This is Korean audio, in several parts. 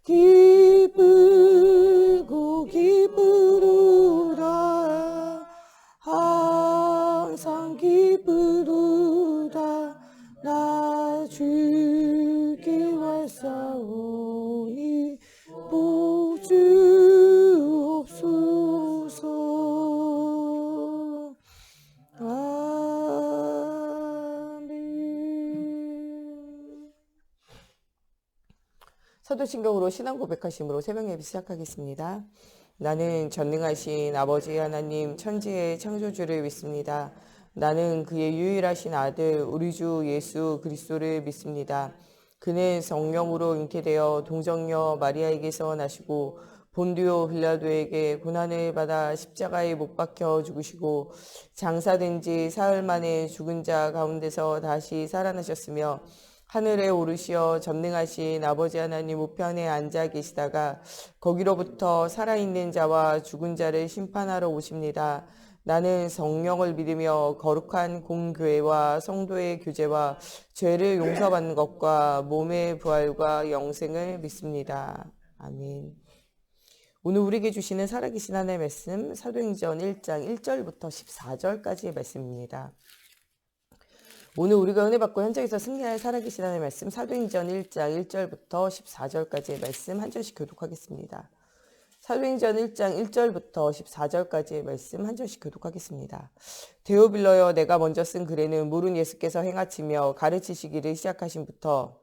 기쁘고 기쁘도다 항상 기쁘도다 나 주께 왔사오니 복주옵소서. 아멘. 사도신경으로 신앙 고백하심으로 새벽 예배 시작하겠습니다. 나는 전능하신 아버지 하나님 천지의 창조주를 믿습니다. 나는 그의 유일하신 아들 우리 주 예수 그리스도를 믿습니다. 그는 성령으로 잉태되어 동정녀 마리아에게서 나시고 본디오 빌라도에게 고난을 받아 십자가에 못 박혀 죽으시고 장사된 지 사흘 만에 죽은 자 가운데서 다시 살아나셨으며 하늘에 오르시어 전능하신 아버지 하나님 우편에 앉아 계시다가 거기로부터 살아있는 자와 죽은 자를 심판하러 오십니다. 나는 성령을 믿으며 거룩한 공교회와 성도의 교제와 죄를 용서받는 것과 몸의 부활과 영생을 믿습니다. 아멘. 오늘 우리에게 주시는 살아계신 하나님의 말씀 사도행전 1장 1절부터 14절까지의 말씀입니다. 오늘 우리가 은혜 받고 현장에서 승리할 살아계신 하나님의 말씀 사도행전 1장 1절부터 14절까지의 말씀 한 절씩 교독하겠습니다. 사도행전 1장 1절부터 14절까지의 말씀 한 절씩 교독하겠습니다. 데오빌러여 내가 먼저 쓴 글에는 물은 예수께서 행하시며 가르치시기를 시작하신부터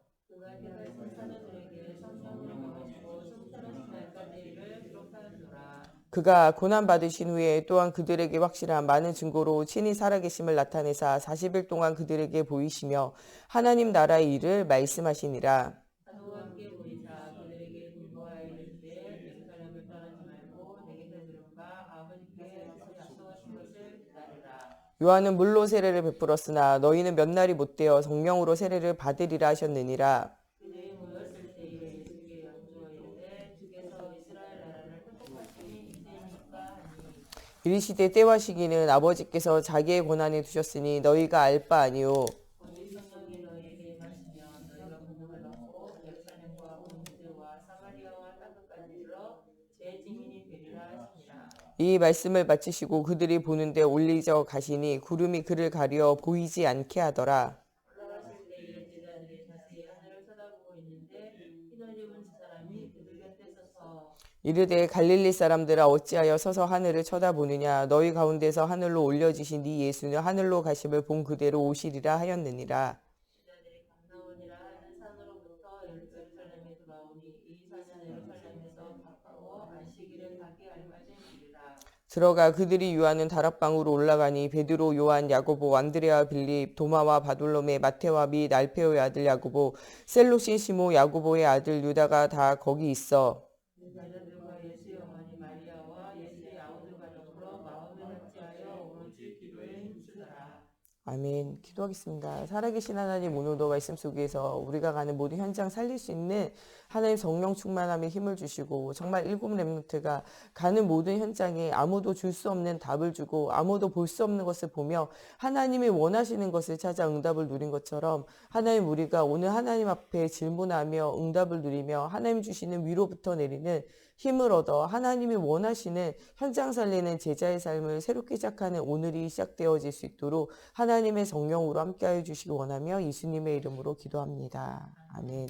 그가 고난받으신 후에 또한 그들에게 확실한 많은 증거로 친히 살아계심을 나타내사 40일 동안 그들에게 보이시며 하나님 나라의 일을 말씀하시니라. 요한은 물로 세례를 베풀었으나 너희는 몇 날이 못되어 성령으로 세례를 받으리라 하셨느니라. 이르시되 때와 시기는 아버지께서 자기의 권한에 두셨으니 너희가 알 바 아니요. 이 말씀을 마치시고 그들이 보는데 올리져 가시니 구름이 그를 가려 보이지 않게 하더라. 이르되 갈릴리 사람들아 어찌하여 서서 하늘을 쳐다보느냐 너희 가운데서 하늘로 올려지신 네 예수는 하늘로 가심을 본 그대로 오시리라 하였느니라. 들어가 그들이 유하는 다락방으로 올라가니 베드로, 요한, 야고보, 안드레와 빌립, 도마와 바돌로메, 마테와 및 알페오의 아들 야고보, 셀롯인 시모, 야고보의 아들 유다가 다 거기 있어. 아멘. 기도하겠습니다. 살아계신 하나님 오늘도 말씀 속에서 우리가 가는 모든 현장 살릴 수 있는 하나님 성령 충만함에 힘을 주시고 정말 7 렘넌트가 가는 모든 현장에 아무도 줄 수 없는 답을 주고 아무도 볼 수 없는 것을 보며 하나님이 원하시는 것을 찾아 응답을 누린 것처럼 하나님 우리가 오늘 하나님 앞에 질문하며 응답을 누리며 하나님 주시는 위로부터 내리는 힘을 얻어 하나님이 원하시는 현장 살리는 제자의 삶을 새롭게 시작하는 오늘이 시작되어질 수 있도록 하나님의 성령으로 함께하여 주시기 원하며 예수님의 이름으로 기도합니다. 아멘.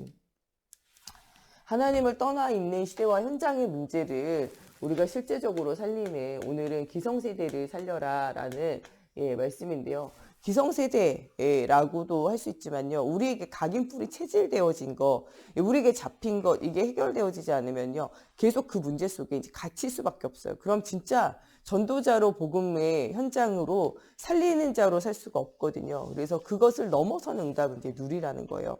하나님을 떠나 있는 시대와 현장의 문제를 우리가 실제적으로 살림에 오늘은 기성세대를 살려라 라는 말씀인데요. 기성세대라고도 할 수 있지만요. 우리에게 각인뿔이 체질되어진 거, 우리에게 잡힌 것, 이게 해결되어지지 않으면요. 계속 그 문제 속에 이제 갇힐 수밖에 없어요. 그럼 진짜 전도자로 복음의 현장으로 살리는 자로 살 수가 없거든요. 그래서 그것을 넘어서는 응답을 이제 누리라는 거예요.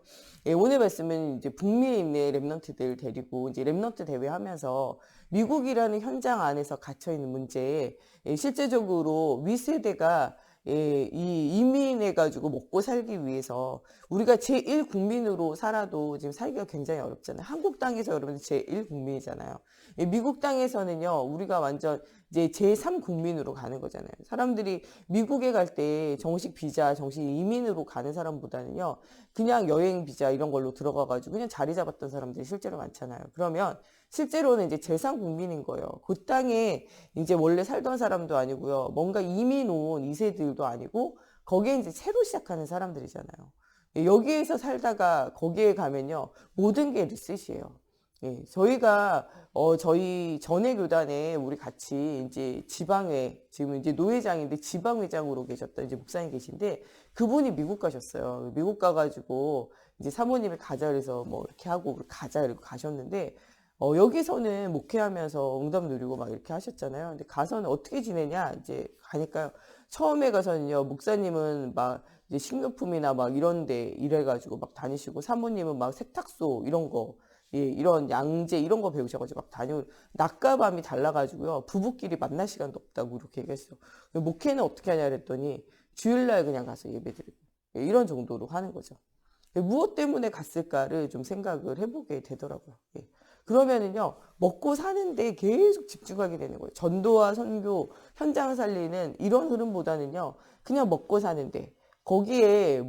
오늘 말씀은 이제 북미에 있는 렘넌트들 데리고 이제 렘넌트 대회 하면서 미국이라는 현장 안에서 갇혀 있는 문제에 실제적으로 윗세대가 예, 이 이민해가지고 먹고 살기 위해서 우리가 제1국민으로 살아도 지금 살기가 굉장히 어렵잖아요. 한국 땅에서 여러분들 제1국민이잖아요. 예, 미국 땅에서는요, 우리가 완전 이제 제3국민으로 가는 거잖아요. 사람들이 미국에 갈 때 정식 비자, 정식 이민으로 가는 사람보다는요, 그냥 여행 비자 이런 걸로 들어가가지고 그냥 자리 잡았던 사람들이 실제로 많잖아요. 그러면 실제로는 이제 제3국민인 거예요. 그 땅에 이제 원래 살던 사람도 아니고요. 뭔가 이민 온 2세들도 아니고 거기에 이제 새로 시작하는 사람들이잖아요. 예, 여기에서 살다가 거기에 가면요. 모든 게 리셋이에요. 예, 저희가 저희 전회 교단에 우리 같이 이제 지방회 지금 이제 노회장인데 지방회장으로 계셨던 이제 목사님 계신데 그분이 미국 가셨어요. 미국 가가지고 이제 사모님이 가자 그래서 뭐 이렇게 하고 가자 이러고 가셨는데 여기서는 목회하면서 응답 누리고 막 이렇게 하셨잖아요. 근데 가서는 어떻게 지내냐 이제 가니까요. 처음에 가서는요 목사님은 막 이제 식료품이나 막 이런 데 일해가지고 막 다니시고 사모님은 막 세탁소 이런 거 예, 이런 양재 이런 거 배우셔가지고 막 다니고 낮과 밤이 달라가지고요 부부끼리 만날 시간도 없다고 이렇게 얘기했어요. 목회는 어떻게 하냐 그랬더니 주일날 그냥 가서 예배드리고 예, 이런 정도로 하는 거죠. 예, 무엇 때문에 갔을까를 좀 생각을 해보게 되더라고요. 예. 그러면은요 먹고 사는데 계속 집중하게 되는 거예요. 전도와 선교 현장 살리는 이런 흐름보다는요 그냥 먹고 사는데 거기에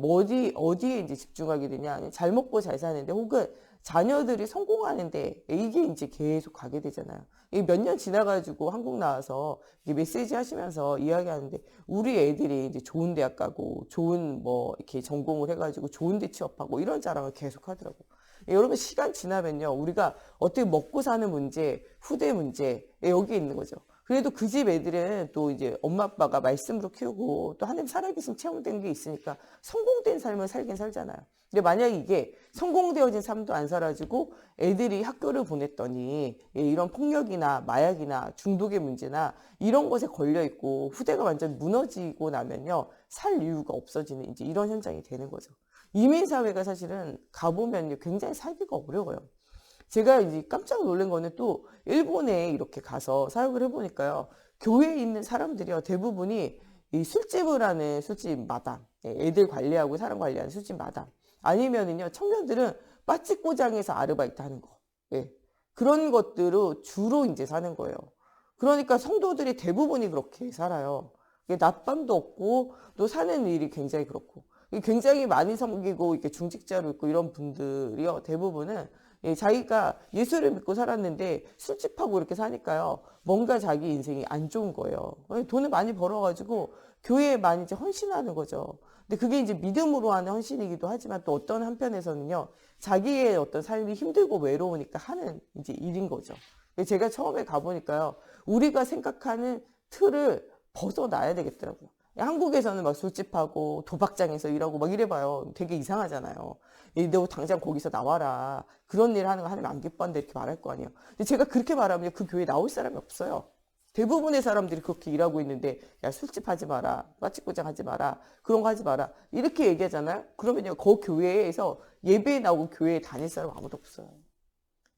어디에 이제 집중하게 되냐 잘 먹고 잘 사는데 혹은 자녀들이 성공하는데 이게 이제 계속 가게 되잖아요. 몇 년 지나가지고 한국 나와서 메시지 하시면서 이야기하는데 우리 애들이 이제 좋은 대학 가고 좋은 뭐 이렇게 전공을 해가지고 좋은 데 취업하고 이런 자랑을 계속 하더라고요. 여러분 시간 지나면요 우리가 어떻게 먹고 사는 문제, 후대 문제 여기 있는 거죠. 그래도 그 집 애들은 또 이제 엄마 아빠가 말씀으로 키우고 또 하나님 살아계신 체험된 게 있으니까 성공된 삶을 살긴 살잖아요. 근데 만약에 이게 성공되어진 삶도 안 살아지고 애들이 학교를 보냈더니 이런 폭력이나 마약이나 중독의 문제나 이런 것에 걸려 있고 후대가 완전 무너지고 나면요 살 이유가 없어지는 이제 이런 현장이 되는 거죠. 이민사회가 사실은 가보면 굉장히 살기가 어려워요. 제가 이제 깜짝 놀란 거는 또 일본에 이렇게 가서 사역을 해보니까요. 교회에 있는 사람들이요. 대부분이 이 술집을 하는 술집 마담, 애들 관리하고 사람 관리하는 술집 마담. 아니면은요, 청년들은 빠찌꼬장에서 아르바이트 하는 거. 예. 그런 것들로 주로 이제 사는 거예요. 그러니까 성도들이 대부분이 그렇게 살아요. 낮밤도 없고 또 사는 일이 굉장히 그렇고. 굉장히 많이 섬기고 이렇게 중직자로 있고 이런 분들이요. 대부분은 자기가 예수를 믿고 살았는데 술집하고 이렇게 사니까요. 뭔가 자기 인생이 안 좋은 거예요. 돈을 많이 벌어가지고 교회에 많이 이제 헌신하는 거죠. 근데 그게 이제 믿음으로 하는 헌신이기도 하지만 또 어떤 한편에서는요. 자기의 어떤 삶이 힘들고 외로우니까 하는 이제 일인 거죠. 제가 처음에 가보니까요. 우리가 생각하는 틀을 벗어나야 되겠더라고요. 한국에서는 막 술집하고 도박장에서 일하고 막 이래봐요. 되게 이상하잖아요. 너 당장 거기서 나와라. 그런 일 하는 거 하나님 안 기뻐한다 이렇게 말할 거 아니에요. 근데 제가 그렇게 말하면 그 교회에 나올 사람이 없어요. 대부분의 사람들이 그렇게 일하고 있는데 야 술집 하지 마라. 빠찌꼬장 하지 마라. 그런 거 하지 마라. 이렇게 얘기하잖아요. 그러면요. 그 교회에서 예배에 나오고 교회에 다닐 사람 아무도 없어요.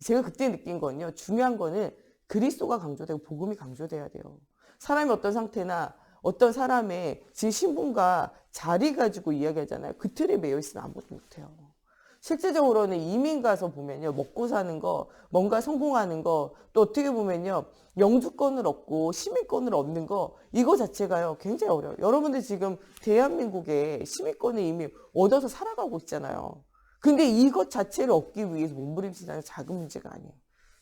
제가 그때 느낀 건요. 중요한 거는 그리스도가 강조되고 복음이 강조돼야 돼요. 사람이 어떤 상태나 어떤 사람의 제 신분과 자리 가지고 이야기하잖아요. 그 틀에 매여 있으면 아무것도 못해요. 실제적으로는 이민 가서 보면요. 먹고 사는 거, 뭔가 성공하는 거, 또 어떻게 보면요. 영주권을 얻고 시민권을 얻는 거, 이거 자체가요. 굉장히 어려워요. 여러분들 지금 대한민국에 시민권을 이미 얻어서 살아가고 있잖아요. 근데 이것 자체를 얻기 위해서 몸부림치는 작은 문제가 아니에요.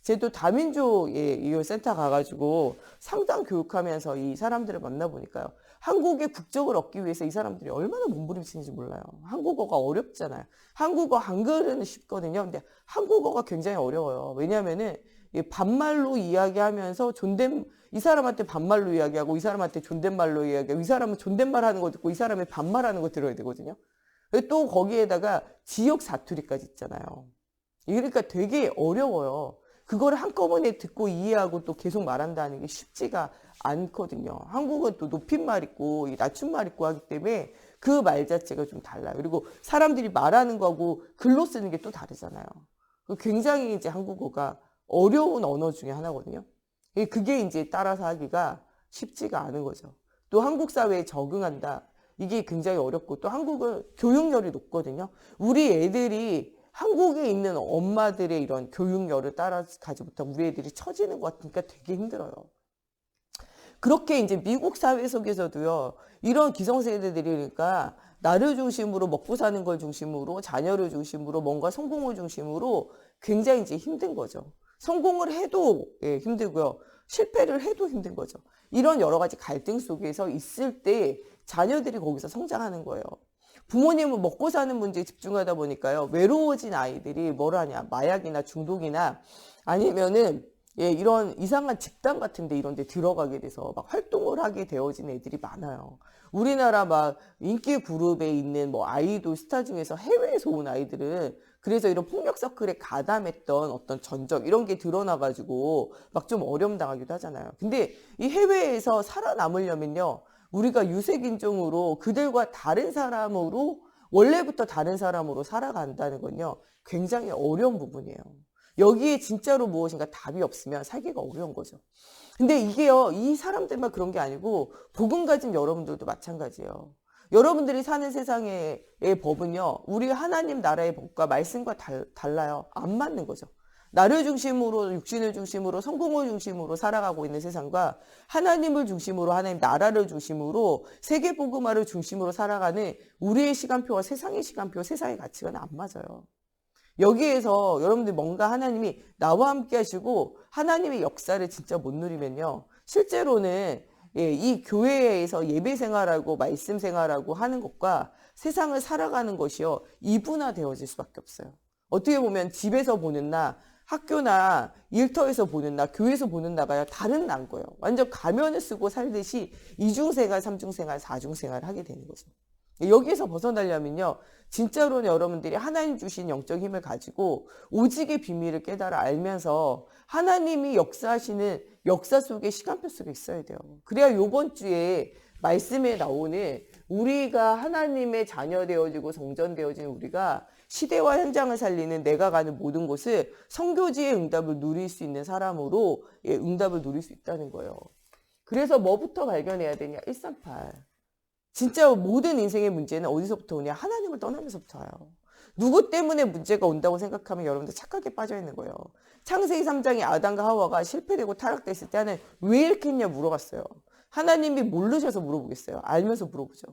제도 다민족 이 센터 가가지고 상담 교육하면서 이 사람들을 만나보니까요. 한국의 국적을 얻기 위해서 이 사람들이 얼마나 몸부림치는지 몰라요. 한국어가 어렵잖아요. 한국어 한글은 쉽거든요. 근데 한국어가 굉장히 어려워요. 왜냐하면은 반말로 이야기하면서 이 사람한테 반말로 이야기하고 이 사람한테 존댓말로 이야기하고 이 사람은 존댓말 하는 거 듣고 이 사람이 반말하는 거 들어야 되거든요. 또 거기에다가 지역 사투리까지 있잖아요. 그러니까 되게 어려워요. 그걸 한꺼번에 듣고 이해하고 또 계속 말한다는 게 쉽지가 않거든요. 한국은 또 높임말 있고 낮춤말 있고 하기 때문에 그 말 자체가 좀 달라요. 그리고 사람들이 말하는 거하고 글로 쓰는 게 또 다르잖아요. 굉장히 이제 한국어가 어려운 언어 중에 하나거든요. 그게 이제 따라서 하기가 쉽지가 않은 거죠. 또 한국 사회에 적응한다. 이게 굉장히 어렵고 또 한국은 교육열이 높거든요. 우리 애들이 한국에 있는 엄마들의 이런 교육열을 따라가지 못하고 우리 애들이 처지는 것 같으니까 되게 힘들어요. 그렇게 이제 미국 사회 속에서도요, 이런 기성세대들이니까 나를 중심으로 먹고 사는 걸 중심으로 자녀를 중심으로 뭔가 성공을 중심으로 굉장히 이제 힘든 거죠. 성공을 해도 힘들고요. 실패를 해도 힘든 거죠. 이런 여러 가지 갈등 속에서 있을 때 자녀들이 거기서 성장하는 거예요. 부모님은 먹고 사는 문제에 집중하다 보니까요. 외로워진 아이들이 뭘 하냐. 마약이나 중독이나 아니면은 이런 이상한 집단 같은 데 이런 데 들어가게 돼서 막 활동을 하게 되어진 애들이 많아요. 우리나라 막 인기 그룹에 있는 뭐 아이돌 스타 중에서 해외에서 온 아이들은 그래서 이런 폭력 서클에 가담했던 어떤 전적 이런 게 드러나가지고 막 좀 어려움당하기도 하잖아요. 근데 이 해외에서 살아남으려면요. 우리가 유색인종으로 그들과 다른 사람으로 원래부터 다른 사람으로 살아간다는 건요. 굉장히 어려운 부분이에요. 여기에 진짜로 무엇인가 답이 없으면 살기가 어려운 거죠. 근데 이게요, 이 사람들만 그런 게 아니고 복음 가진 여러분들도 마찬가지예요. 여러분들이 사는 세상의 법은요, 우리 하나님 나라의 법과 말씀과 달라요. 안 맞는 거죠. 나를 중심으로, 육신을 중심으로, 성공을 중심으로 살아가고 있는 세상과 하나님을 중심으로, 하나님 나라를 중심으로, 세계 복음화를 중심으로 살아가는 우리의 시간표와 세상의 시간표, 세상의 가치관은 안 맞아요. 여기에서 여러분들 뭔가 하나님이 나와 함께 하시고 하나님의 역사를 진짜 못 누리면요. 실제로는 이 교회에서 예배 생활하고 말씀 생활하고 하는 것과 세상을 살아가는 것이요. 이분화되어질 수밖에 없어요. 어떻게 보면 집에서 보는 나, 학교나 일터에서 보는 나, 교회에서 보는 나가 다른 나인 거예요. 완전 가면을 쓰고 살듯이 이중생활, 삼중생활, 사중생활을 하게 되는 거죠. 여기에서 벗어나려면요. 진짜로는 여러분들이 하나님 주신 영적 힘을 가지고 오직의 비밀을 깨달아 알면서 하나님이 역사하시는 역사 속에 시간표 속에 있어야 돼요. 그래야 이번 주에 말씀에 나오는 우리가 하나님의 자녀 되어지고 성전 되어진 우리가 시대와 현장을 살리는 내가 가는 모든 곳을 선교지의 응답을 누릴 수 있는 사람으로 응답을 누릴 수 있다는 거예요. 그래서 뭐부터 발견해야 되냐? 138. 진짜 모든 인생의 문제는 어디서부터 오냐? 하나님을 떠나면서부터 와요. 누구 때문에 문제가 온다고 생각하면 여러분들 착각에 빠져 있는 거예요. 창세기 3장에 아담과 하와가 실패되고 타락됐을 때 하나님 왜 이렇게 했냐 물어봤어요. 하나님이 모르셔서 물어보겠어요? 알면서 물어보죠.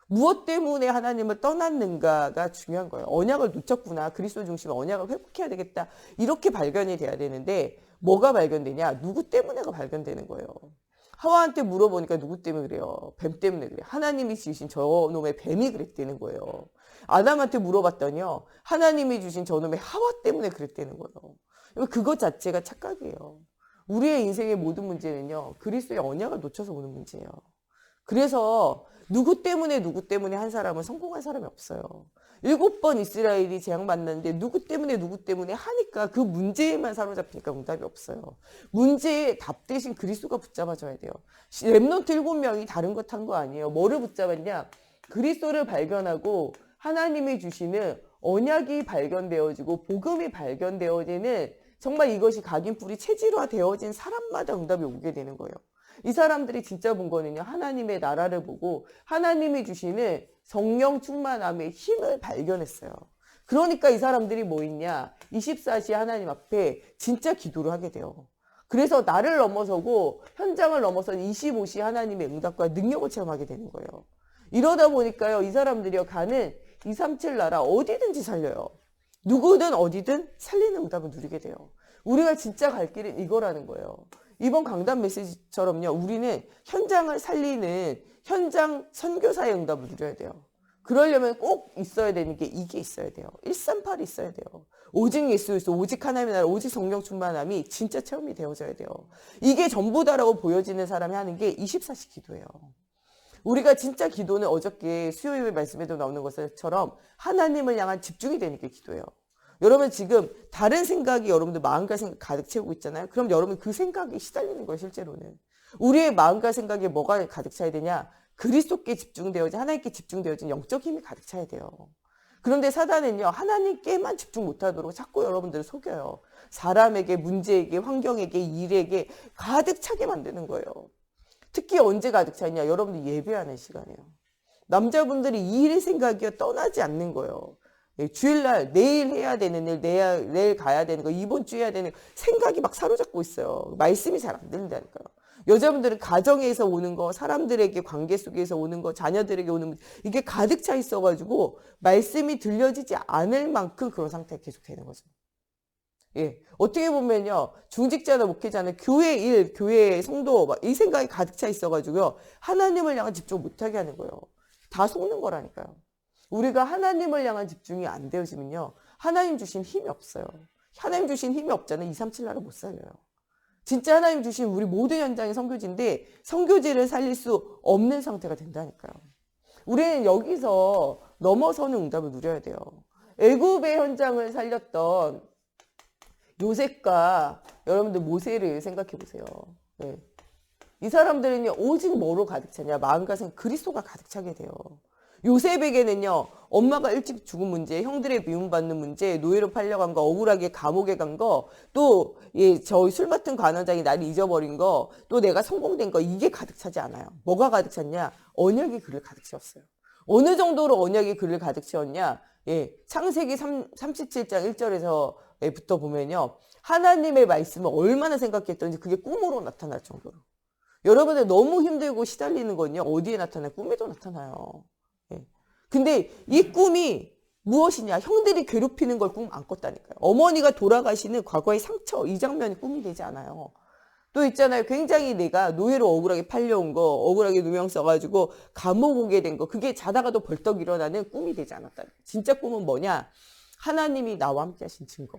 무엇 때문에 하나님을 떠났는가가 중요한 거예요. 언약을 놓쳤구나. 그리스도 중심의 언약을 회복해야 되겠다. 이렇게 발견이 돼야 되는데 뭐가 발견되냐? 누구 때문에가 발견되는 거예요. 하와한테 물어보니까 누구 때문에 그래요? 뱀 때문에 그래요. 하나님이 지으신 저놈의 뱀이 그랬다는 거예요. 아담한테 물어봤더니요. 하나님이 주신 저놈의 하와 때문에 그랬다는 거예요. 그것 자체가 착각이에요. 우리의 인생의 모든 문제는요. 그리스도의 언약을 놓쳐서 오는 문제예요. 그래서 누구 때문에 한 사람은 성공한 사람이 없어요. 7번 이스라엘이 재앙 만났는데 누구 때문에 하니까 그 문제에만 사로잡히니까 응답이 없어요. 문제의 답 대신 그리스도가 붙잡아줘야 돼요. 렘넌트 7명이 다른 것 한 거 아니에요. 뭐를 붙잡았냐? 그리스도를 발견하고 하나님이 주시는 언약이 발견되어지고 복음이 발견되어지는 정말 이것이 각인뿔이 체질화되어진 사람마다 응답이 오게 되는 거예요. 이 사람들이 진짜 본 거는요. 하나님의 나라를 보고 하나님이 주시는 성령 충만함의 힘을 발견했어요. 그러니까 이 사람들이 뭐 있냐. 24시 하나님 앞에 진짜 기도를 하게 돼요. 그래서 나를 넘어서고 현장을 넘어선 25시 하나님의 응답과 능력을 체험하게 되는 거예요. 이러다 보니까요. 이 사람들이요. 가는 237 나라 어디든지 살려요. 누구든 어디든 살리는 응답을 누리게 돼요. 우리가 진짜 갈 길은 이거라는 거예요. 이번 강단 메시지처럼요. 우리는 현장을 살리는 현장 선교사의 응답을 누려야 돼요. 그러려면 꼭 있어야 되는 게 이게 있어야 돼요. 138이 있어야 돼요. 오직 예수 그리스도, 오직 하나님의 나라, 오직 성령 충만함이 진짜 체험이 되어져야 돼요. 이게 전부다라고 보여지는 사람이 하는 게 24시 기도예요. 우리가 진짜 기도는 어저께 수요일 말씀에도 나오는 것처럼 하나님을 향한 집중이 되는 게 기도예요. 여러분 지금 다른 생각이 여러분들 마음과 생각 가득 채우고 있잖아요. 그럼 여러분 그 생각이 시달리는 거예요. 실제로는. 우리의 마음과 생각에 뭐가 가득 차야 되냐? 그리스도께 집중되어진 하나님께 집중되어진 영적 힘이 가득 차야 돼요. 그런데 사단은요. 하나님께만 집중 못하도록 자꾸 여러분들을 속여요. 사람에게, 문제에게, 환경에게, 일에게 가득 차게 만드는 거예요. 특히 언제 가득 찼냐? 여러분들 예배하는 시간이에요. 남자분들이 일의 생각이 떠나지 않는 거예요. 주일날 내일 해야 되는 일, 내일 가야 되는 거, 이번 주에 해야 되는 거, 생각이 막 사로잡고 있어요. 말씀이 잘 안 들린다니까요. 여자분들은 가정에서 오는 거, 사람들에게 관계 속에서 오는 거, 자녀들에게 오는 거, 이게 가득 차 있어가지고 말씀이 들려지지 않을 만큼 그런 상태가 계속 되는 거죠. 예, 어떻게 보면요, 중직자나 목회자나 교회 일, 교회 성도 막 이 생각이 가득 차 있어가지고요, 하나님을 향한 집중 못하게 하는 거예요. 다 속는 거라니까요. 우리가 하나님을 향한 집중이 안 되어지면요, 하나님 주신 힘이 없어요. 하나님 주신 힘이 없잖아요. 237 나라 못 살려요. 진짜 하나님 주신 우리 모든 현장의 선교지인데 선교지를 살릴 수 없는 상태가 된다니까요. 우리는 여기서 넘어서는 응답을 누려야 돼요. 애굽의 현장을 살렸던 요셉과 여러분들 모세를 생각해 보세요. 네. 이 사람들은요, 오직 뭐로 가득 차냐? 마음과 생각, 그리스도가 가득 차게 돼요. 요셉에게는요, 엄마가 일찍 죽은 문제, 형들의 미움받는 문제, 노예로 팔려간 거, 억울하게 감옥에 간 거, 또 저희 술 맡은 관원장이 나를 잊어버린 거, 또 내가 성공된 거, 이게 가득 차지 않아요. 뭐가 가득 찼냐? 언약의 글을 가득 채웠어요. 어느 정도로 언약의 글을 가득 채웠냐? 창세기 37장 1절에서부터 보면요, 하나님의 말씀을 얼마나 생각했던지 그게 꿈으로 나타날 정도로. 여러분들 너무 힘들고 시달리는 건요, 어디에 나타나요? 꿈에도 나타나요. 근데 이 꿈이 무엇이냐? 형들이 괴롭히는 걸 꿈 안 꿨다니까요. 어머니가 돌아가시는 과거의 상처, 이 장면이 꿈이 되지 않아요. 또 있잖아요. 굉장히 내가 노예로 억울하게 팔려온 거, 억울하게 누명 써가지고 감옥 오게 된 거, 그게 자다가도 벌떡 일어나는 꿈이 되지 않았다. 진짜 꿈은 뭐냐? 하나님이 나와 함께 하신 증거.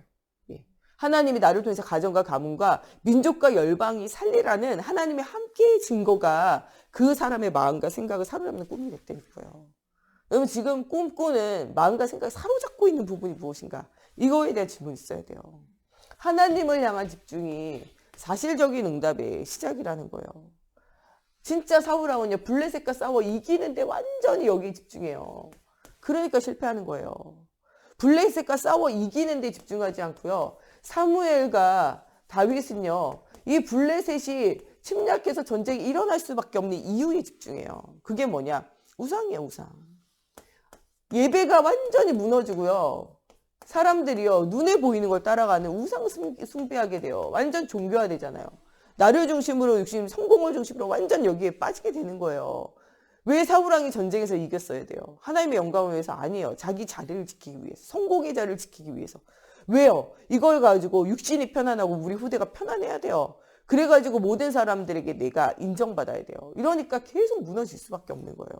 하나님이 나를 통해서 가정과 가문과 민족과 열방이 살리라는 하나님의 함께의 증거가 그 사람의 마음과 생각을 사로잡는 꿈이 됐다는 거예요. 여러분, 지금 꿈꾸는 마음과 생각을 사로잡고 있는 부분이 무엇인가? 이거에 대한 질문이 있어야 돼요. 하나님을 향한 집중이 사실적인 응답의 시작이라는 거예요. 진짜 사울왕은요, 블레셋과 싸워 이기는데 완전히 여기에 집중해요. 그러니까 실패하는 거예요. 블레셋과 싸워 이기는데 집중하지 않고요, 사무엘과 다윗은요, 이 블레셋이 침략해서 전쟁이 일어날 수밖에 없는 이유에 집중해요. 그게 뭐냐? 우상이에요, 우상. 예배가 완전히 무너지고요, 사람들이요, 눈에 보이는 걸 따라가는 우상 숭배하게 돼요. 완전 종교화되잖아요. 나를 중심으로 성공을 중심으로 완전 여기에 빠지게 되는 거예요. 왜 사울왕이 전쟁에서 이겼어야 돼요? 하나님의 영광을 위해서? 아니에요. 자기 자리를 지키기 위해서, 성공의 자리를 지키기 위해서. 왜요? 이걸 가지고 육신이 편안하고 우리 후대가 편안해야 돼요. 그래가지고 모든 사람들에게 내가 인정받아야 돼요. 이러니까 계속 무너질 수밖에 없는 거예요.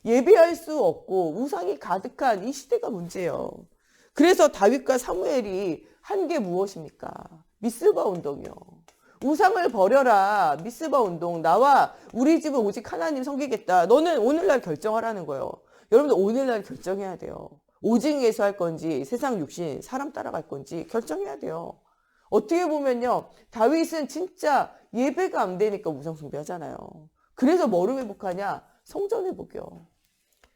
예배할 수 없고 우상이 가득한 이 시대가 문제예요. 그래서 다윗과 사무엘이 한 게 무엇입니까? 미스바 운동이요. 우상을 버려라. 미스바 운동. 나와 우리 집은 오직 하나님 섬기겠다. 너는 오늘날 결정하라는 거예요. 여러분들 오늘날 결정해야 돼요. 오직 예수할 건지 세상 육신 사람 따라갈 건지 결정해야 돼요. 어떻게 보면요, 다윗은 진짜 예배가 안 되니까 우상 숭배하잖아요. 그래서 뭐를 회복하냐? 성전 회복이요.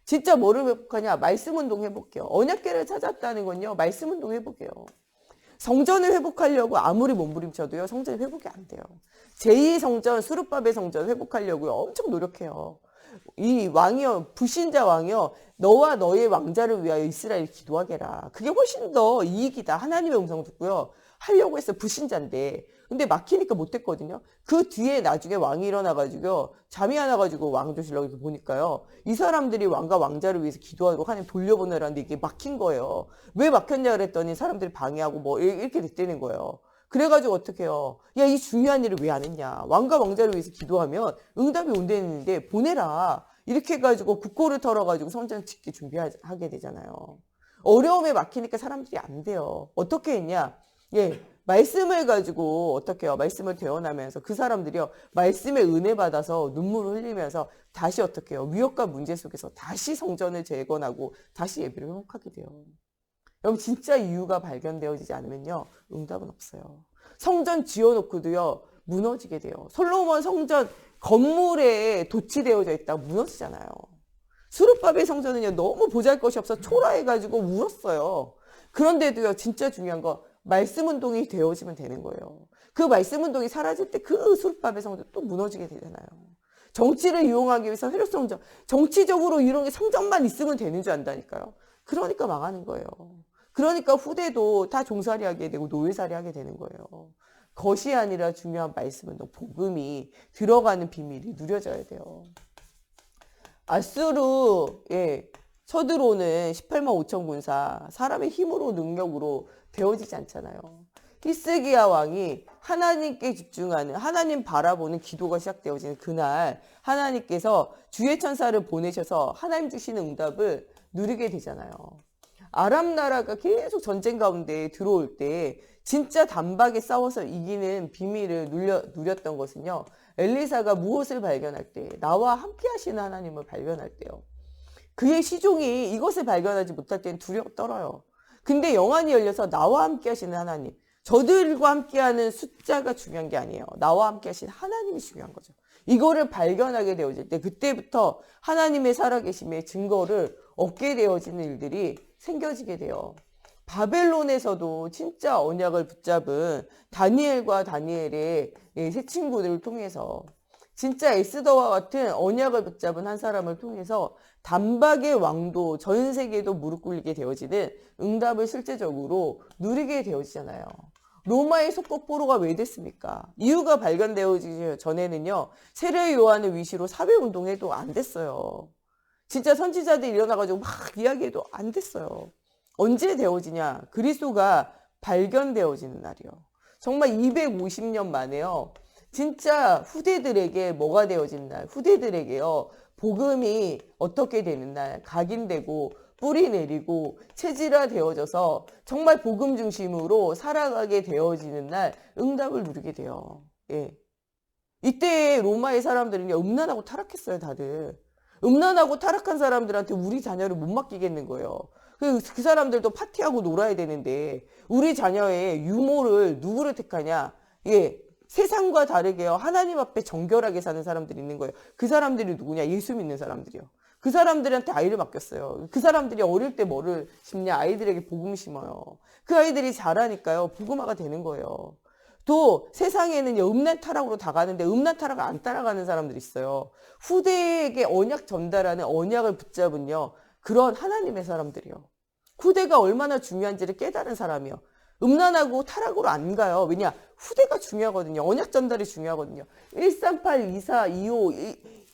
진짜 뭐를 회복하냐? 말씀 운동 회복해요. 언약궤를 찾았다는 건요, 말씀 운동 회복이에요. 성전을 회복하려고 아무리 몸부림쳐도요, 성전이 회복이 안 돼요. 제2성전, 수르바벨 성전 회복하려고요, 엄청 노력해요. 이 왕이요, 불신자 왕이요, 너와 너의 왕자를 위하여 이스라엘 기도하게라. 그게 훨씬 더 이익이다. 하나님의 음성 듣고요, 하려고 했어. 불신자인데. 근데 막히니까 못했거든요. 그 뒤에 나중에 왕이 일어나가지고 잠이 안 와가지고 왕 조시려고 이렇게 보니까요, 이 사람들이 왕과 왕자를 위해서 기도하도록 하나님 돌려보내라는데 이게 막힌 거예요. 왜 막혔냐 그랬더니 사람들이 방해하고 뭐 이렇게 됐다는 거예요. 그래가지고 어떻게 해요? 야, 이 중요한 일을 왜 안 했냐? 왕과 왕자를 위해서 기도하면 응답이 온다는데 보내라. 이렇게 해가지고 국고를 털어가지고 성전 짓기 준비하게 되잖아요. 어려움에 막히니까 사람들이 안 돼요. 어떻게 했냐? 말씀을 가지고 어떻게 해요? 말씀을 대언하면서 그 사람들이요, 말씀의 은혜 받아서 눈물을 흘리면서 다시 어떻게 해요? 위협과 문제 속에서 다시 성전을 재건하고 다시 예배를 회복하게 돼요. 여러분, 진짜 이유가 발견되어지지 않으면요, 응답은 없어요. 성전 지어놓고도요, 무너지게 돼요. 솔로몬 성전 건물에 도치되어져 있다가 무너지잖아요. 수르바벨 성전은요, 너무 보잘것이 없어 초라해가지고 울었어요. 그런데도요, 진짜 중요한 거 말씀 운동이 되어지면 되는 거예요. 그 말씀 운동이 사라질 때 그 술밥의 성전 또 무너지게 되잖아요. 정치를 이용하기 위해서 세력성전, 정치적으로 이런 게 성전만 있으면 되는 줄 안다니까요. 그러니까 망하는 거예요. 그러니까 후대도 다 종살이 하게 되고 노예살이 하게 되는 거예요. 것이 아니라 중요한 말씀 운동, 복음이 들어가는 비밀이 누려져야 돼요. 아수르, 쳐들어오는 18만 5천 군사, 사람의 힘으로 능력으로 되어지지 않잖아요. 히스기야 왕이 하나님께 집중하는, 하나님 바라보는 기도가 시작되어지는 그날 하나님께서 주의 천사를 보내셔서 하나님 주시는 응답을 누리게 되잖아요. 아람 나라가 계속 전쟁 가운데 들어올 때 진짜 단박에 싸워서 이기는 비밀을 누렸던 것은요. 엘리사가 무엇을 발견할 때, 나와 함께 하시는 하나님을 발견할 때요. 그의 시종이 이것을 발견하지 못할 때는 두려워 떨어요. 근데 영안이 열려서 나와 함께 하시는 하나님, 저들과 함께하는 숫자가 중요한 게 아니에요. 나와 함께 하시는 하나님이 중요한 거죠. 이거를 발견하게 되어질 때 그때부터 하나님의 살아계심의 증거를 얻게 되어지는 일들이 생겨지게 돼요. 바벨론에서도 진짜 언약을 붙잡은 다니엘과 다니엘의 세 친구들을 통해서 진짜 에스더와 같은 언약을 붙잡은 한 사람을 통해서 단박의 왕도 전 세계도 무릎 꿇리게 되어지는 응답을 실제적으로 누리게 되어지잖아요. 로마의 속국 포로가 왜 됐습니까? 이유가 발견되어지기 전에는요. 세례 요한의 위시로 사회운동해도 안 됐어요. 진짜 선지자들이 일어나가지고 막 이야기해도 안 됐어요. 언제 되어지냐? 그리스도가 발견되어지는 날이요. 정말 250년 만에요. 진짜 후대들에게 뭐가 되어진 날, 후대들에게요. 복음이 어떻게 되는 날, 각인되고 뿌리 내리고 체질화 되어져서 정말 복음 중심으로 살아가게 되어지는 날 응답을 누리게 돼요. 이때 로마의 사람들은요. 음란하고 타락했어요, 다들. 음란하고 타락한 사람들한테 우리 자녀를 못 맡기겠는 거예요. 그 사람들도 파티하고 놀아야 되는데 우리 자녀의 유모를 누구를 택하냐? 세상과 다르게요. 하나님 앞에 정결하게 사는 사람들이 있는 거예요. 그 사람들이 누구냐? 예수 믿는 사람들이요. 그 사람들한테 아이를 맡겼어요. 그 사람들이 어릴 때 뭐를 심냐? 아이들에게 복음 심어요. 그 아이들이 자라니까요. 복음화가 되는 거예요. 또 세상에는 음란 타락으로 다 가는데 음란 타락을 안 따라가는 사람들이 있어요. 후대에게 언약 전달하는 언약을 붙잡은요. 그런 하나님의 사람들이요. 후대가 얼마나 중요한지를 깨달은 사람이요. 음란하고 타락으로 안 가요. 왜냐? 후대가 중요하거든요. 언약 전달이 중요하거든요. 138, 24, 25,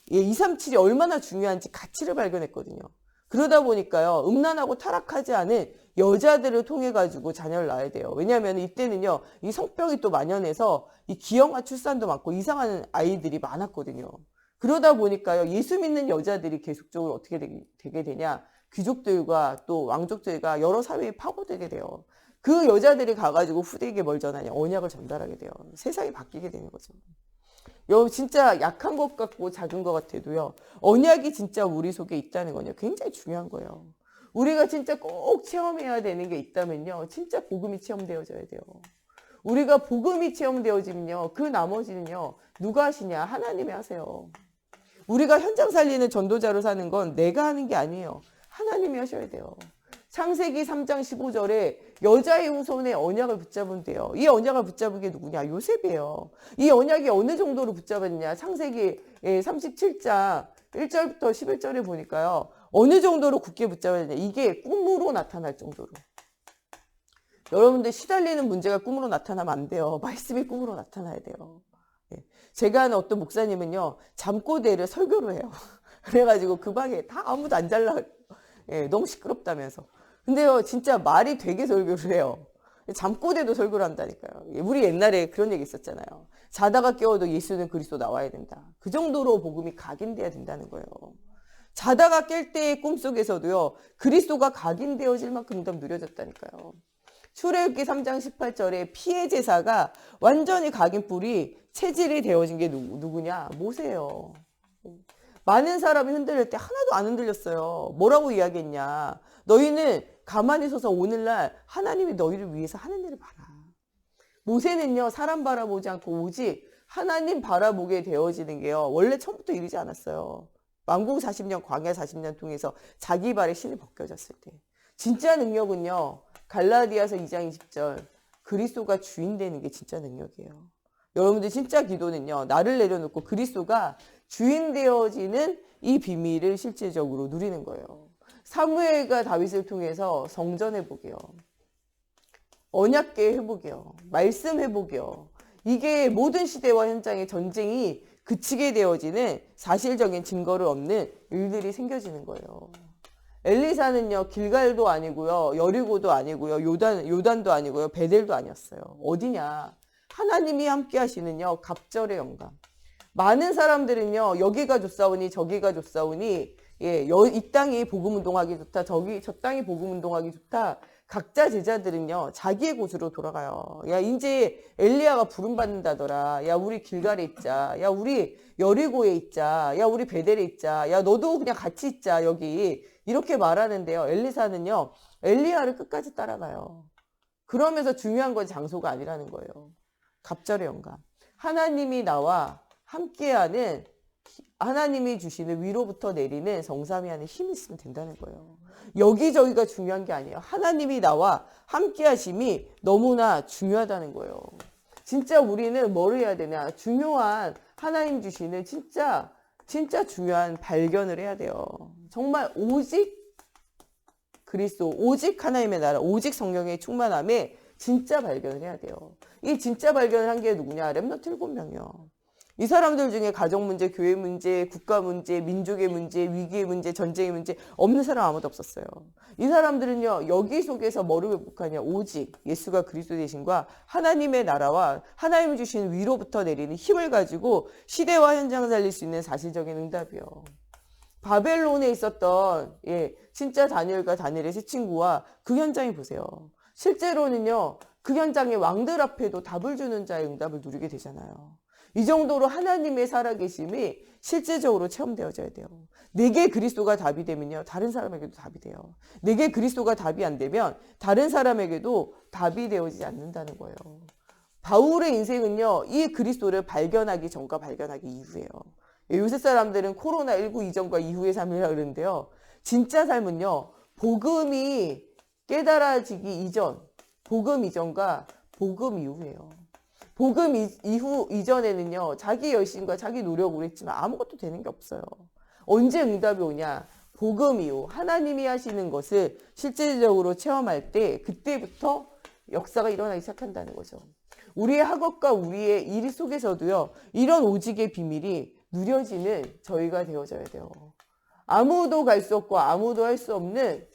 237이 얼마나 중요한지 가치를 발견했거든요. 그러다 보니까요. 음란하고 타락하지 않은 여자들을 통해 가지고 자녀를 낳아야 돼요. 왜냐하면 이때는요. 이 성병이 또 만연해서 이 기형아 출산도 많고 이상한 아이들이 많았거든요. 그러다 보니까요. 예수 믿는 여자들이 계속적으로 어떻게 되게 되냐. 귀족들과 또 왕족들과 여러 사회에 파고들게 돼요. 그 여자들이 가가지고 후대에게 뭘 전하냐. 언약을 전달하게 돼요. 세상이 바뀌게 되는 거죠. 진짜 약한 것 같고 작은 것 같아도요. 언약이 진짜 우리 속에 있다는 건요. 굉장히 중요한 거예요. 우리가 진짜 꼭 체험해야 되는 게 있다면요. 진짜 복음이 체험되어져야 돼요. 우리가 복음이 체험되어지면요. 그 나머지는요. 누가 하시냐? 하나님이 하세요. 우리가 현장 살리는 전도자로 사는 건 내가 하는 게 아니에요. 하나님이 하셔야 돼요. 창세기 3장 15절에 여자의 후손의 언약을 붙잡으면 돼요. 이 언약을 붙잡은 게 누구냐? 요셉이에요. 이 언약이 어느 정도로 붙잡았냐? 창세기 37장 1절부터 11절에 보니까요. 어느 정도로 굳게 붙잡았냐? 이게 꿈으로 나타날 정도로. 여러분들 시달리는 문제가 꿈으로 나타나면 안 돼요. 말씀이 꿈으로 나타나야 돼요. 제가 아는 어떤 목사님은요. 잠꼬대를 설교로 해요. 그래가지고 그 방에 다 아무도 안 잘라. 너무 시끄럽다면서. 근데요, 진짜 말이 되게 설교를 해요. 잠꼬대도 설교를 한다니까요. 우리 옛날에 그런 얘기 있었잖아요. 자다가 깨워도 예수는 그리스도 나와야 된다. 그 정도로 복음이 각인돼야 된다는 거예요. 자다가 깰 때의 꿈속에서도요. 그리스도가 각인되어질 만큼 응답 누려졌다니까요. 출애굽기 3장 18절에 피의 제사가 완전히 각인뿔이 체질이 되어진 게 누구냐? 모세예요. 많은 사람이 흔들릴 때 하나도 안 흔들렸어요. 뭐라고 이야기했냐? 너희는 가만히 서서 오늘날 하나님이 너희를 위해서 하는 일을 봐라. 모세는요. 사람 바라보지 않고 오직 하나님 바라보게 되어지는 게요. 원래 처음부터 이르지 않았어요. 왕궁 40년, 광야 40년 통해서 자기 발에 신이 벗겨졌을 때. 진짜 능력은요. 갈라디아서 2장 20절. 그리스도가 주인 되는 게 진짜 능력이에요. 여러분들 진짜 기도는요. 나를 내려놓고 그리스도가 주인 되어지는 이 비밀을 실제적으로 누리는 거예요. 사무엘과 다윗을 통해서 성전 회복이요. 언약궤 회복이요. 말씀 회복이요. 이게 모든 시대와 현장의 전쟁이 그치게 되어지는 사실적인 증거를 얻는 일들이 생겨지는 거예요. 엘리사는요, 길갈도 아니고요, 여리고도 아니고요, 요단도 아니고요, 베델도 아니었어요. 어디냐? 하나님이 함께 하시는요, 갑절의 영광. 많은 사람들은요, 여기가 좋사오니 저기가 좋사오니, 예, 이 땅이 복음 운동하기 좋다, 저 땅이 복음 운동하기 좋다. 각자 제자들은요, 자기의 곳으로 돌아가요. 야, 이제 엘리야가 부름받는다더라. 야, 우리 길갈에 있자. 야, 우리 여리고에 있자. 야, 우리 베델에 있자. 야, 너도 그냥 같이 있자, 여기. 이렇게 말하는데요. 엘리사는요, 엘리야를 끝까지 따라가요. 그러면서 중요한 건 장소가 아니라는 거예요. 갑절의 영광. 하나님이 나와 함께하는, 하나님이 주시는 위로부터 내리는 성삼위 안에 힘이 있으면 된다는 거예요. 여기저기가 중요한 게 아니에요. 하나님이 나와 함께 하심이 너무나 중요하다는 거예요. 진짜 우리는 뭘 해야 되냐? 중요한 하나님 주시는 진짜 중요한 발견을 해야 돼요. 정말 오직 그리스도, 오직 하나님의 나라, 오직 성령의 충만함에 진짜 발견을 해야 돼요. 이 진짜 발견을 한 게 누구냐? 렘넌트 7명이요. 이 사람들 중에 가정 문제, 교회 문제, 국가 문제, 민족의 문제, 위기의 문제, 전쟁의 문제 없는 사람 아무도 없었어요. 이 사람들은요, 여기 속에서 뭐를 회복하냐? 오직 예수가 그리스도 되신과 하나님의 나라와 하나님이 주시는 위로부터 내리는 힘을 가지고 시대와 현장을 살릴 수 있는 사실적인 응답이요. 바벨론에 있었던 진짜 다니엘과 다니엘의 세 친구와 그 현장에 보세요. 실제로는요, 그 현장의 왕들 앞에도 답을 주는 자의 응답을 누리게 되잖아요. 이 정도로 하나님의 살아계심이 실제적으로 체험되어져야 돼요. 내게 그리스도가 답이 되면요, 다른 사람에게도 답이 돼요. 내게 그리스도가 답이 안 되면 다른 사람에게도 답이 되어지지 않는다는 거예요. 바울의 인생은요, 이 그리스도를 발견하기 전과 발견하기 이후예요. 요새 사람들은 코로나19 이전과 이후의 삶이라고 그러는데요. 진짜 삶은요, 복음이 깨달아지기 이전, 복음 이전과 복음 이후예요. 복음 이전에는요, 자기 열심과 자기 노력으로 했지만 아무것도 되는 게 없어요. 언제 응답이 오냐? 복음 이후 하나님이 하시는 것을 실제적으로 체험할 때 그때부터 역사가 일어나기 시작한다는 거죠. 우리의 학업과 우리의 일 속에서도요, 이런 오직의 비밀이 누려지는 저희가 되어져야 돼요. 아무도 갈 수 없고 아무도 할 수 없는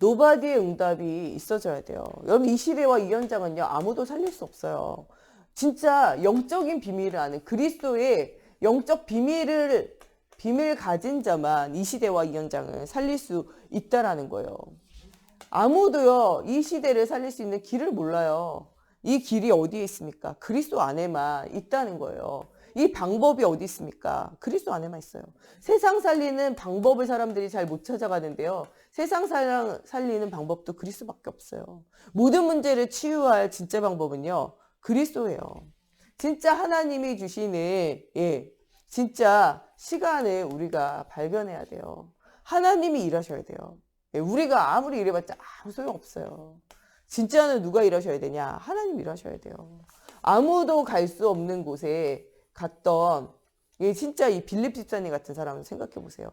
노바디의 응답이 있어져야 돼요. 여러분, 이 시대와 이 현장은요, 아무도 살릴 수 없어요. 진짜 영적인 비밀을 아는 그리스도의 영적 비밀 가진 자만 이 시대와 이 현장을 살릴 수 있다라는 거예요. 아무도요, 이 시대를 살릴 수 있는 길을 몰라요. 이 길이 어디에 있습니까? 그리스도 안에만 있다는 거예요. 이 방법이 어디 있습니까? 그리스도 안에만 있어요. 세상 살리는 방법을 사람들이 잘 못 찾아가는데요. 세상 살리는 방법도 그리스도밖에 없어요. 모든 문제를 치유할 진짜 방법은요, 그리스도예요. 진짜 하나님이 주시는 진짜 시간을 우리가 발견해야 돼요. 하나님이 일하셔야 돼요. 우리가 아무리 일해봤자 아무 소용없어요. 진짜는 누가 일하셔야 되냐? 하나님 일하셔야 돼요. 아무도 갈 수 없는 곳에 갔던 진짜 이 빌립 집사님 같은 사람을 생각해 보세요.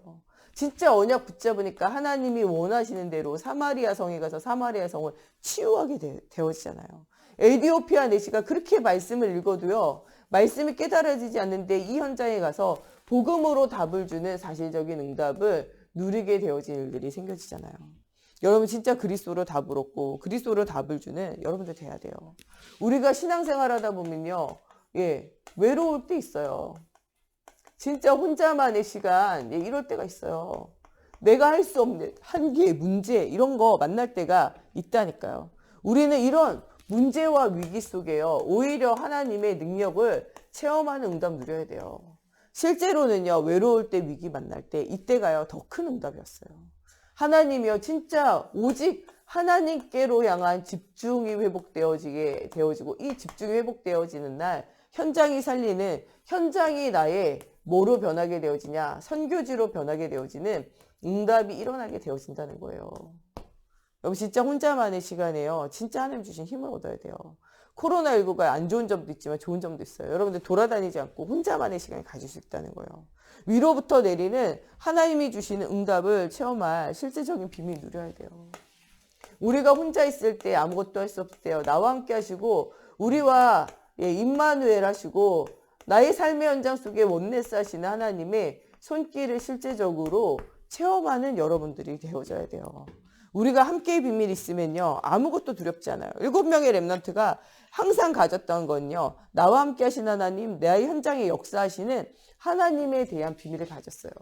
진짜 언약 붙잡으니까 하나님이 원하시는 대로 사마리아 성에 가서 사마리아 성을 치유하게 되어지잖아요. 에디오피아 내시가 그렇게 말씀을 읽어도요, 말씀이 깨달아지지 않는데 이 현장에 가서 복음으로 답을 주는 사실적인 응답을 누리게 되어진 일들이 생겨지잖아요. 여러분, 진짜 그리스도로 답을 얻고 그리스도로 답을 주는 여러분들 돼야 돼요. 우리가 신앙생활 하다 보면요, 외로울 때 있어요. 진짜 혼자만의 시간, 이럴 때가 있어요. 내가 할 수 없는 한계, 문제, 이런 거 만날 때가 있다니까요. 우리는 이런 문제와 위기 속에요, 오히려 하나님의 능력을 체험하는 응답 누려야 돼요. 실제로는요, 외로울 때, 위기 만날 때, 이때가요, 더 큰 응답이었어요. 하나님이요, 진짜 오직 하나님께로 향한 집중이 회복되어지게 되어지고, 이 집중이 회복되어지는 날 현장이 살리는, 현장이 나의 뭐로 변하게 되어지냐? 선교지로 변하게 되어지는 응답이 일어나게 되어진다는 거예요. 여러분 진짜 혼자만의 시간에요. 진짜 하나님 주신 힘을 얻어야 돼요. 코로나19가 안 좋은 점도 있지만 좋은 점도 있어요. 여러분들 돌아다니지 않고 혼자만의 시간을 가질 수 있다는 거예요. 위로부터 내리는 하나님이 주시는 응답을 체험할 실제적인 비밀 누려야 돼요. 우리가 혼자 있을 때 아무것도 할 수 없대요. 나와 함께 하시고 우리와 임마누엘 하시고 나의 삶의 현장 속에 원네스 하시는 하나님의 손길을 실제적으로 체험하는 여러분들이 되어져야 돼요. 우리가 함께의 비밀이 있으면요. 아무것도 두렵지 않아요. 7명의 렘넌트가 항상 가졌던 건요. 나와 함께 하신 하나님, 나의 현장에 역사하시는 하나님에 대한 비밀을 가졌어요.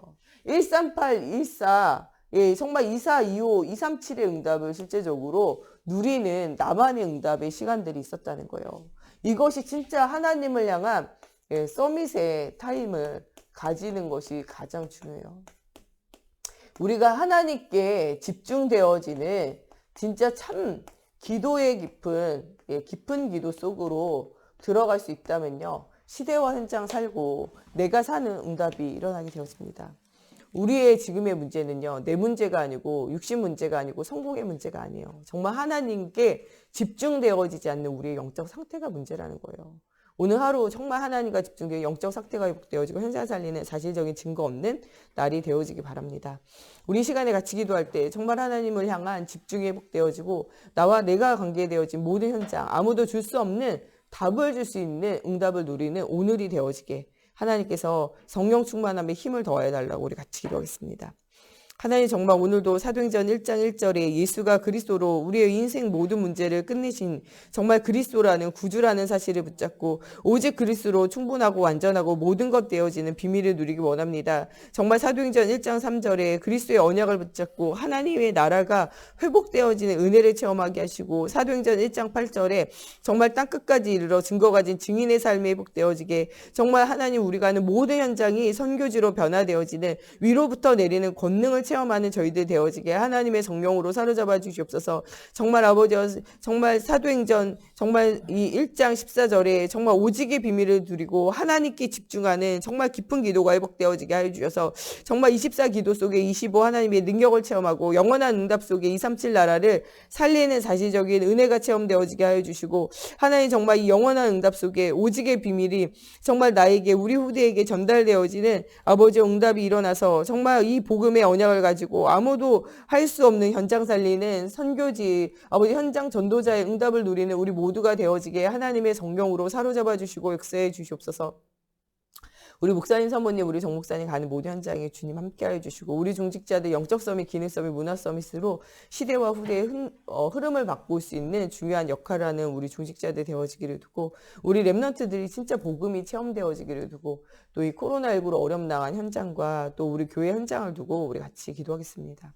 138, 14, 정말 24, 25, 237의 응답을 실제적으로 누리는 나만의 응답의 시간들이 있었다는 거예요. 이것이 진짜 하나님을 향한 서밋의 타임을 가지는 것이 가장 중요해요. 우리가 하나님께 집중되어지는 진짜 참 기도의 깊은 기도 속으로 들어갈 수 있다면요. 시대와 현장 살고 내가 사는 응답이 일어나게 되었습니다. 우리의 지금의 문제는요. 내 문제가 아니고 육신 문제가 아니고 성공의 문제가 아니에요. 정말 하나님께 집중되어지지 않는 우리의 영적 상태가 문제라는 거예요. 오늘 하루 정말 하나님과 집중되어 영적 상태가 회복되어지고 현장 살리는 사실적인 증거 없는 날이 되어지기 바랍니다. 우리 시간에 같이 기도할 때 정말 하나님을 향한 집중이 회복되어지고 나와 내가 관계되어진 모든 현장 아무도 줄 수 없는 답을 줄 수 있는 응답을 누리는 오늘이 되어지게 하나님께서 성령 충만함에 힘을 더해달라고 우리 같이 기도하겠습니다. 하나님 정말 오늘도 사도행전 1장 1절에 예수가 그리스도로 우리의 인생 모든 문제를 끝내신 정말 그리스도라는 구주라는 사실을 붙잡고 오직 그리스도로 충분하고 완전하고 모든 것 되어지는 비밀을 누리기 원합니다. 정말 사도행전 1장 3절에 그리스도의 언약을 붙잡고 하나님의 나라가 회복되어지는 은혜를 체험하게 하시고 사도행전 1장 8절에 정말 땅끝까지 이르러 증거 가진 증인의 삶이 회복되어지게 정말 하나님 우리가 하는 모든 현장이 선교지로 변화되어지는 위로부터 내리는 권능을 체험하는 저희들 되어지게 하나님의 성령으로 사로잡아 주시옵소서. 정말 아버지 정말 사도행전 정말 이 1장 14절에 정말 오직의 비밀을 누리고 하나님께 집중하는 정말 깊은 기도가 회복되어지게 하여 주셔서 정말 24 기도 속에 25 하나님의 능력을 체험하고 영원한 응답 속에 237 나라를 살리는 사실적인 은혜가 체험되어지게 하여 주시고 하나님 정말 이 영원한 응답 속에 오직의 비밀이 정말 나에게 우리 후대에게 전달되어지는 아버지의 응답이 일어나서 정말 이 복음의 언약을 가지고 아무도 할 수 없는 현장 살리는 선교지 아버지 현장 전도자의 응답을 누리는 우리 모두가 되어지게 하나님의 성령으로 사로잡아 주시고 역사해 주시옵소서. 우리 목사님, 사모님, 우리 정목사님 가는 모든 현장에 주님 함께하여 주시고 우리 중직자들 영적 서밋, 기능 서밋, 문화 서밋으로 시대와 후대의 흐름을 바꿀 수 있는 중요한 역할을 하는 우리 중직자들 되어지기를 두고 우리 렘넌트들이 진짜 복음이 체험되어지기를 두고 또 이 코로나19로 어려움 당한 현장과 또 우리 교회 현장을 두고 우리 같이 기도하겠습니다.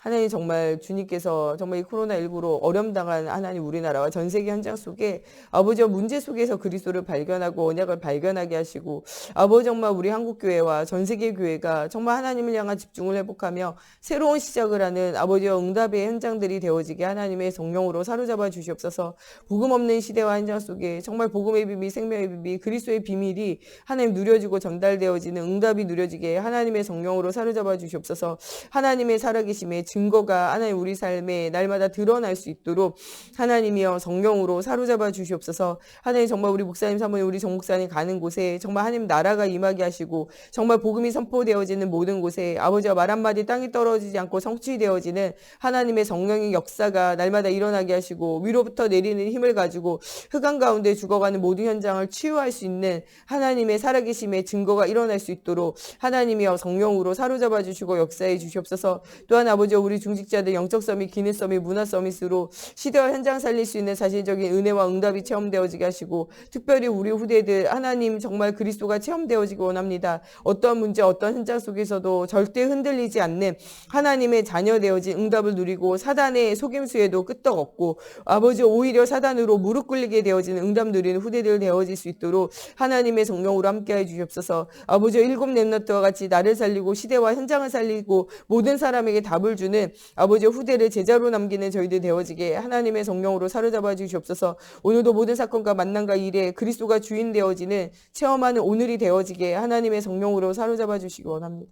하나님 정말 주님께서 정말 이 코로나19로 어려움 당한 하나님 우리나라와 전 세계 현장 속에 아버지와 문제 속에서 그리스도를 발견하고 언약을 발견하게 하시고 아버지 정말 우리 한국교회와 전 세계 교회가 정말 하나님을 향한 집중을 회복하며 새로운 시작을 하는 아버지와 응답의 현장들이 되어지게 하나님의 성령으로 사로잡아 주시옵소서. 복음 없는 시대와 현장 속에 정말 복음의 비밀, 생명의 비밀, 그리스도의 비밀이 하나님 누려지고 전달되어지는 응답이 누려지게 하나님의 성령으로 사로잡아 주시옵소서. 하나님의 살아계심에 증거가 하나님 우리 삶에 날마다 드러날 수 있도록 하나님이여 성령으로 사로잡아 주시옵소서. 하나님 정말 우리 목사님, 사모님, 우리 정목사님 가는 곳에 정말 하나님 나라가 임하게 하시고 정말 복음이 선포되어지는 모든 곳에 아버지와 말 한마디 땅이 떨어지지 않고 성취되어지는 하나님의 성령의 역사가 날마다 일어나게 하시고 위로부터 내리는 힘을 가지고 흑암 가운데 죽어가는 모든 현장을 치유할 수 있는 하나님의 살아계심의 증거가 일어날 수 있도록 하나님이여 성령으로 사로잡아 주시고 역사해 주시옵소서. 또한 아버지 우리 중직자들 영적 서밋, 기능 서밋, 문화 서밋으로 시대와 현장 살릴 수 있는 사실적인 은혜와 응답이 체험되어지게 하시고 특별히 우리 후대들 하나님 정말 그리스도가 체험되어지기 원합니다. 어떤 문제, 어떤 현장 속에서도 절대 흔들리지 않는 하나님의 자녀 되어진 응답을 누리고 사단의 속임수에도 끄떡 없고 아버지 오히려 사단으로 무릎 꿇리게 되어지는 응답 누리는 후대들 되어질 수 있도록 하나님의 성령으로 함께해 주시옵소서. 아버지 7 렘넌트와 같이 나를 살리고 시대와 현장을 살리고 모든 사람에게 답을 주는 아버지 후대를 제자로 남기는 저희들 되어지게 하나님의 성령으로 사로잡아 주시옵소서. 오늘도 모든 사건과 만남과 일에 그리스도가 주인 되어지는 체험하는 오늘이 되어지게 하나님의 성령으로 사로잡아 주시기 원합니다.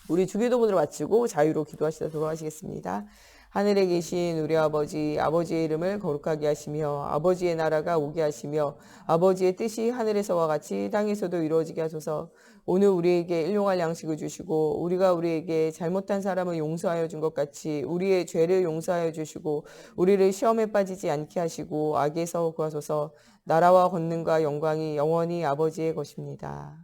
우리 주기도문으로 마치고 자유로 기도하시다 돌아가시겠습니다. 하늘에 계신 우리 아버지, 아버지의 이름을 거룩하게 하시며 아버지의 나라가 오게 하시며 아버지의 뜻이 하늘에서와 같이 땅에서도 이루어지게 하소서. 오늘 우리에게 일용할 양식을 주시고 우리가 우리에게 잘못한 사람을 용서하여 준 것 같이 우리의 죄를 용서하여 주시고 우리를 시험에 빠지지 않게 하시고 악에서 구하소서. 나라와 권능과 영광이 영원히 아버지의 것입니다.